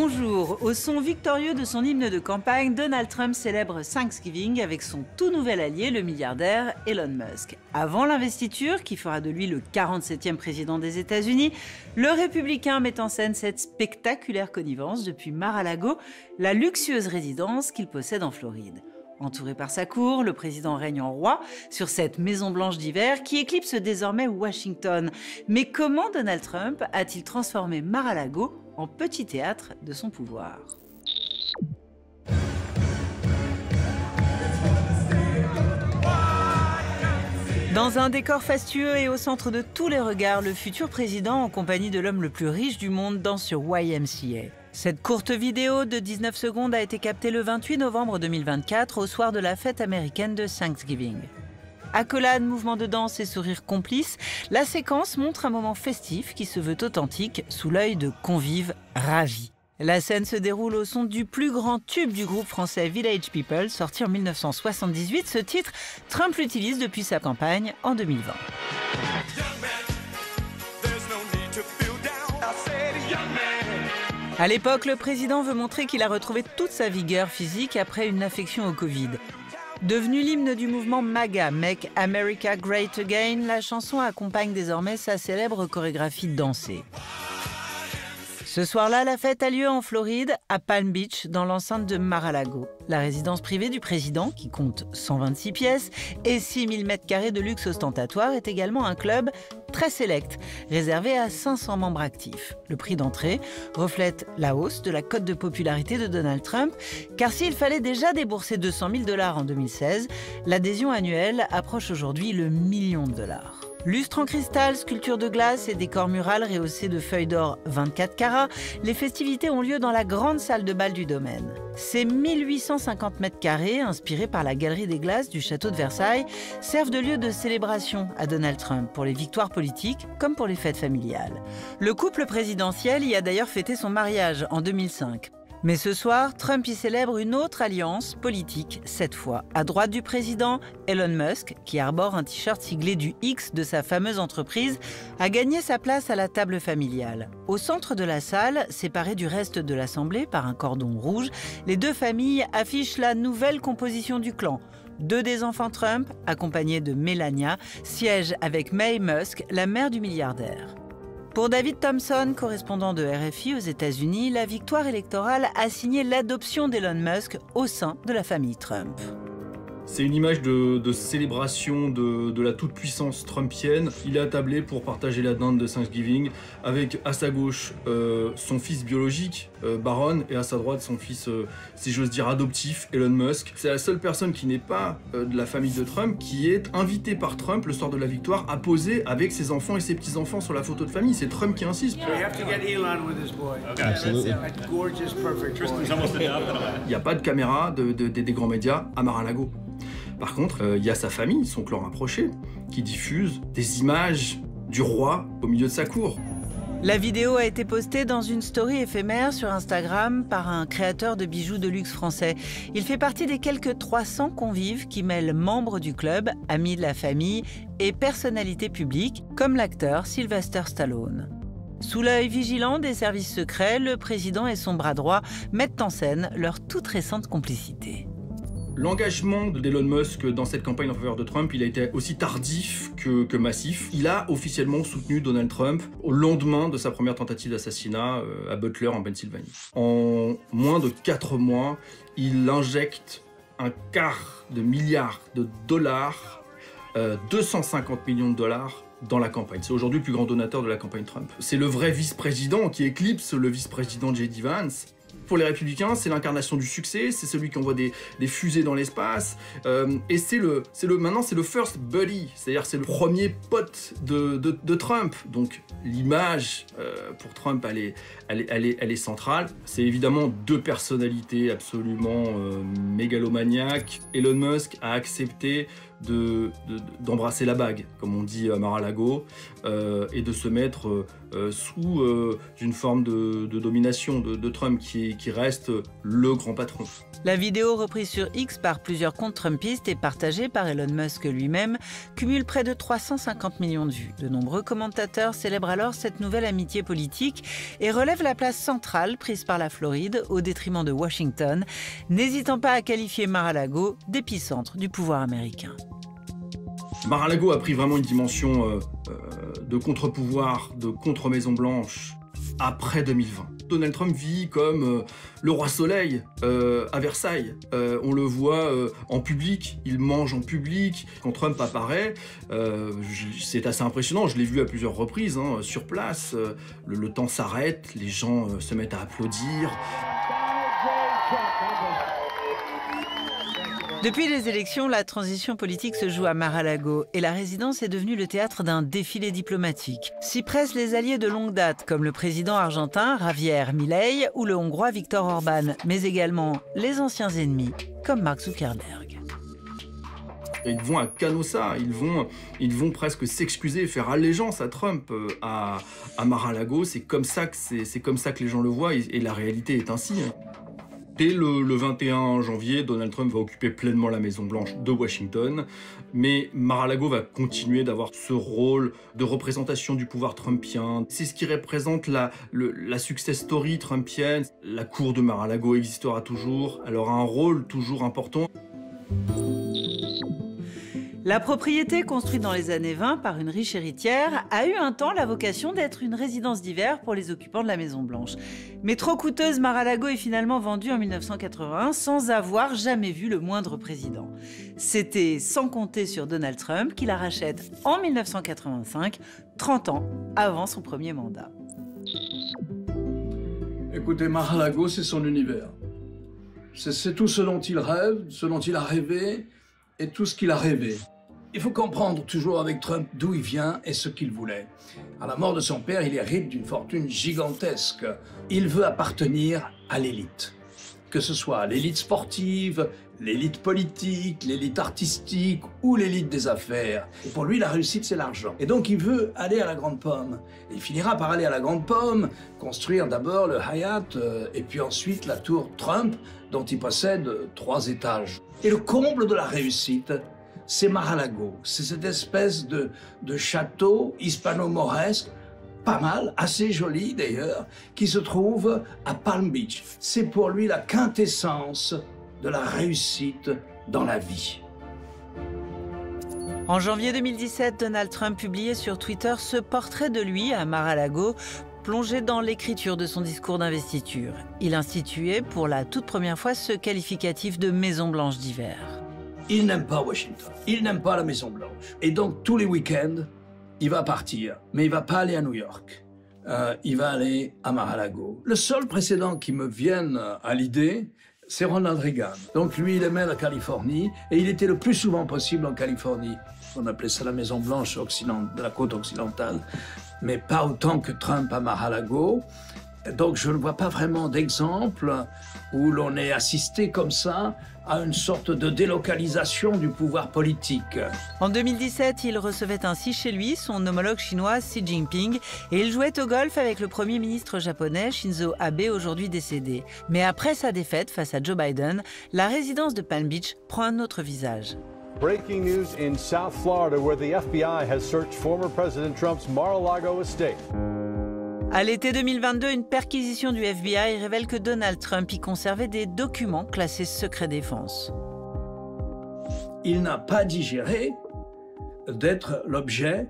Bonjour, au son victorieux de son hymne de campagne, Donald Trump célèbre Thanksgiving avec son tout nouvel allié, le milliardaire Elon Musk. Avant l'investiture, qui fera de lui le 47e président des États-Unis, le républicain met en scène cette spectaculaire connivence depuis Mar-a-Lago, la luxueuse résidence qu'il possède en Floride. Entouré par sa cour, le président règne en roi sur cette Maison Blanche d'hiver qui éclipse désormais Washington. Mais comment Donald Trump a-t-il transformé Mar-a-Lago en petit théâtre de son pouvoir? Dans un décor fastueux et au centre de tous les regards, le futur président, en compagnie de l'homme le plus riche du monde, danse sur YMCA. Cette courte vidéo de 19 secondes a été captée le 28 novembre 2024, au soir de la fête américaine de Thanksgiving. Accolades, mouvements de danse et sourires complices, la séquence montre un moment festif qui se veut authentique sous l'œil de convives ravis. La scène se déroule au son du plus grand tube du groupe français Village People, sorti en 1978. Ce titre, Trump l'utilise depuis sa campagne en 2020. À l'époque, le président veut montrer qu'il a retrouvé toute sa vigueur physique après une infection au Covid. Devenue l'hymne du mouvement MAGA, Make America Great Again, la chanson accompagne désormais sa célèbre chorégraphie dansée. Ce soir-là, la fête a lieu en Floride, à Palm Beach, dans l'enceinte de Mar-a-Lago. La résidence privée du président, qui compte 126 pièces et 6000 m² de luxe ostentatoire, est également un club très sélect, réservé à 500 membres actifs. Le prix d'entrée reflète la hausse de la cote de popularité de Donald Trump, car s'il fallait déjà débourser 200 000 $ en 2016, l'adhésion annuelle approche aujourd'hui le $1 million. Lustre en cristal, sculpture de glace et décor mural rehaussé de feuilles d'or 24 carats, les festivités ont lieu dans la grande salle de bal du domaine. Ces 1850 m², inspirés par la Galerie des Glaces du château de Versailles, servent de lieu de célébration à Donald Trump pour les victoires politiques comme pour les fêtes familiales. Le couple présidentiel y a d'ailleurs fêté son mariage en 2005. Mais ce soir, Trump y célèbre une autre alliance politique, cette fois. À droite du président, Elon Musk, qui arbore un t-shirt siglé du X de sa fameuse entreprise, a gagné sa place à la table familiale. Au centre de la salle, séparée du reste de l'Assemblée par un cordon rouge, les deux familles affichent la nouvelle composition du clan. Deux des enfants Trump, accompagnés de Melania, siègent avec May Musk, la mère du milliardaire. Pour David Thompson, correspondant de RFI aux États-Unis, la victoire électorale a signé l'adoption d'Elon Musk au sein de la famille Trump. C'est une image de célébration de la toute-puissance trumpienne. Il est attablé pour partager la dinde de Thanksgiving avec à sa gauche son fils biologique, Barron, et à sa droite son fils, si j'ose dire, adoptif, Elon Musk. C'est la seule personne qui n'est pas de la famille de Trump qui est invitée par Trump le soir de la victoire à poser avec ses enfants et ses petits-enfants sur la photo de famille. C'est Trump qui insiste. Il n'y a pas de caméra des grands médias à Mar-a-Lago. Par contre, il y a sa famille, son clan rapproché, qui diffuse des images du roi au milieu de sa cour. La vidéo a été postée dans une story éphémère sur Instagram par un créateur de bijoux de luxe français. Il fait partie des quelques 300 convives qui mêlent membres du club, amis de la famille et personnalités publiques, comme l'acteur Sylvester Stallone. Sous l'œil vigilant des services secrets, le président et son bras droit mettent en scène leur toute récente complicité. L'engagement d'Elon Musk dans cette campagne en faveur de Trump, il a été aussi tardif que massif. Il a officiellement soutenu Donald Trump au lendemain de sa première tentative d'assassinat à Butler en Pennsylvanie. En moins de 4 mois, il injecte $250 millions, 250 millions de dollars dans la campagne. C'est aujourd'hui le plus grand donateur de la campagne Trump. C'est le vrai vice-président qui éclipse le vice-président J.D. Vance. Pour les républicains, c'est l'incarnation du succès, c'est celui qui envoie des fusées dans l'espace, et maintenant c'est le first buddy, c'est-à-dire c'est le premier pote de Trump. Donc l'image pour Trump, elle est centrale. C'est évidemment deux personnalités absolument mégalomaniaques. Elon Musk a accepté d'embrasser la bague, comme on dit à Mar-a-Lago, et de se mettre sous une forme de domination de Trump qui reste le grand patron. La vidéo reprise sur X par plusieurs comptes trumpistes et partagée par Elon Musk lui-même cumule près de 350 millions de vues. De nombreux commentateurs célèbrent alors cette nouvelle amitié politique et relèvent la place centrale prise par la Floride au détriment de Washington, n'hésitant pas à qualifier Mar-a-Lago d'épicentre du pouvoir américain. Mar-a-Lago a pris vraiment une dimension de contre-pouvoir, de contre-Maison-Blanche après 2020. Donald Trump vit comme le roi soleil à Versailles. On le voit en public, il mange en public. Quand Trump apparaît, c'est assez impressionnant. Je l'ai vu à plusieurs reprises sur place. Le temps s'arrête, les gens se mettent à applaudir. Depuis les élections, la transition politique se joue à Mar-a-Lago et la résidence est devenue le théâtre d'un défilé diplomatique. S'y pressent les alliés de longue date, comme le président argentin Javier Milei ou le hongrois Viktor Orban, mais également les anciens ennemis, comme Mark Zuckerberg. Ils vont à Canossa, ils vont presque s'excuser, faire allégeance à Trump à Mar-a-Lago. C'est comme ça que les gens le voient et la réalité est ainsi. Dès le 21 janvier, Donald Trump va occuper pleinement la Maison-Blanche de Washington, mais Mar-a-Lago va continuer d'avoir ce rôle de représentation du pouvoir trumpien. C'est ce qui représente la success story trumpienne. La cour de Mar-a-Lago existera toujours, elle aura un rôle toujours important. La propriété, construite dans les années 20 par une riche héritière, a eu un temps la vocation d'être une résidence d'hiver pour les occupants de la Maison-Blanche. Mais trop coûteuse, Mar-a-Lago est finalement vendue en 1981 sans avoir jamais vu le moindre président. C'était sans compter sur Donald Trump qui la rachète en 1985, 30 ans avant son premier mandat. Écoutez, Mar-a-Lago, c'est son univers. C'est tout ce dont il rêve, ce dont il a rêvé et tout ce qu'il a rêvé. Il faut comprendre toujours avec Trump d'où il vient et ce qu'il voulait. À la mort de son père, il hérite d'une fortune gigantesque. Il veut appartenir à l'élite. Que ce soit l'élite sportive, l'élite politique, l'élite artistique ou l'élite des affaires. Et pour lui, la réussite, c'est l'argent. Et donc, il veut aller à la Grande Pomme. Il finira par aller à la Grande Pomme, construire d'abord le Hyatt et puis ensuite la tour Trump, dont il possède 3 étages. Et le comble de la réussite, c'est Mar-a-Lago. C'est cette espèce de château hispano-mauresque, pas mal, assez joli d'ailleurs, qui se trouve à Palm Beach. C'est pour lui la quintessence de la réussite dans la vie. En janvier 2017, Donald Trump publiait sur Twitter ce portrait de lui à Mar-a-Lago, plongé dans l'écriture de son discours d'investiture. Il instituait pour la toute première fois ce qualificatif de Maison-Blanche d'hiver. Il n'aime pas Washington, il n'aime pas la Maison-Blanche. Et donc, tous les week-ends, il va partir. Mais il ne va pas aller à New York. Il va aller à Mar-a-Lago. Le seul précédent qui me vienne à l'idée, c'est Ronald Reagan. Donc lui, il aimait la Californie et il était le plus souvent possible en Californie. On appelait ça la Maison-Blanche de la côte occidentale, mais pas autant que Trump à Mar-a-Lago. Donc je ne vois pas vraiment d'exemple où l'on ait assisté comme ça à une sorte de délocalisation du pouvoir politique. En 2017, il recevait ainsi chez lui son homologue chinois Xi Jinping et il jouait au golf avec le Premier ministre japonais Shinzo Abe, aujourd'hui décédé. Mais après sa défaite face à Joe Biden, la résidence de Palm Beach prend un autre visage. Breaking news in South Florida, where the FBI has searched former President Trump's Mar-a-Lago estate. À l'été 2022, une perquisition du FBI révèle que Donald Trump y conservait des documents classés secret défense. Il n'a pas digéré d'être l'objet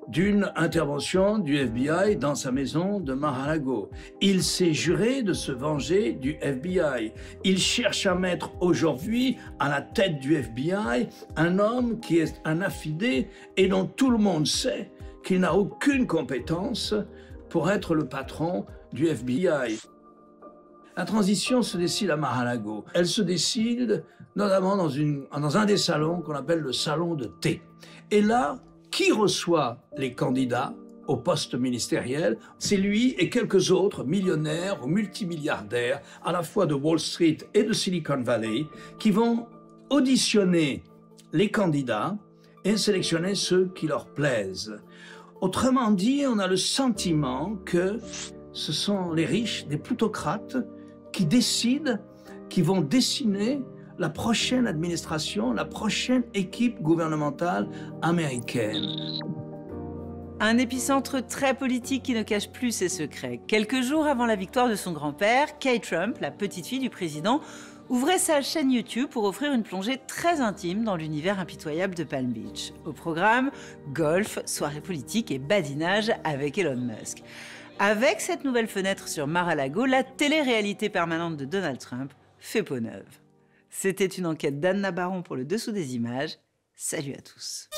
d'une intervention du FBI dans sa maison de Mar-a-Lago. Il s'est juré de se venger du FBI. Il cherche à mettre aujourd'hui à la tête du FBI un homme qui est un affidé et dont tout le monde sait qu'il n'a aucune compétence pour être le patron du FBI. La transition se décide à Mar-a-Lago. Elle se décide notamment dans un des salons qu'on appelle le salon de thé. Et là, qui reçoit les candidats au poste ministériel? C'est lui et quelques autres millionnaires ou multimilliardaires, à la fois de Wall Street et de Silicon Valley, qui vont auditionner les candidats et sélectionner ceux qui leur plaisent. Autrement dit, on a le sentiment que ce sont les riches, des plutocrates, qui décident, qui vont dessiner la prochaine administration, la prochaine équipe gouvernementale américaine. Un épicentre très politique qui ne cache plus ses secrets. Quelques jours avant la victoire de son grand-père, Kay Trump, la petite-fille du président, ouvrait sa chaîne YouTube pour offrir une plongée très intime dans l'univers impitoyable de Palm Beach. Au programme, golf, soirée politique et badinage avec Elon Musk. Avec cette nouvelle fenêtre sur Mar-a-Lago, la télé-réalité permanente de Donald Trump fait peau neuve. C'était une enquête d'Anna Baron pour le Dessous des images. Salut à tous.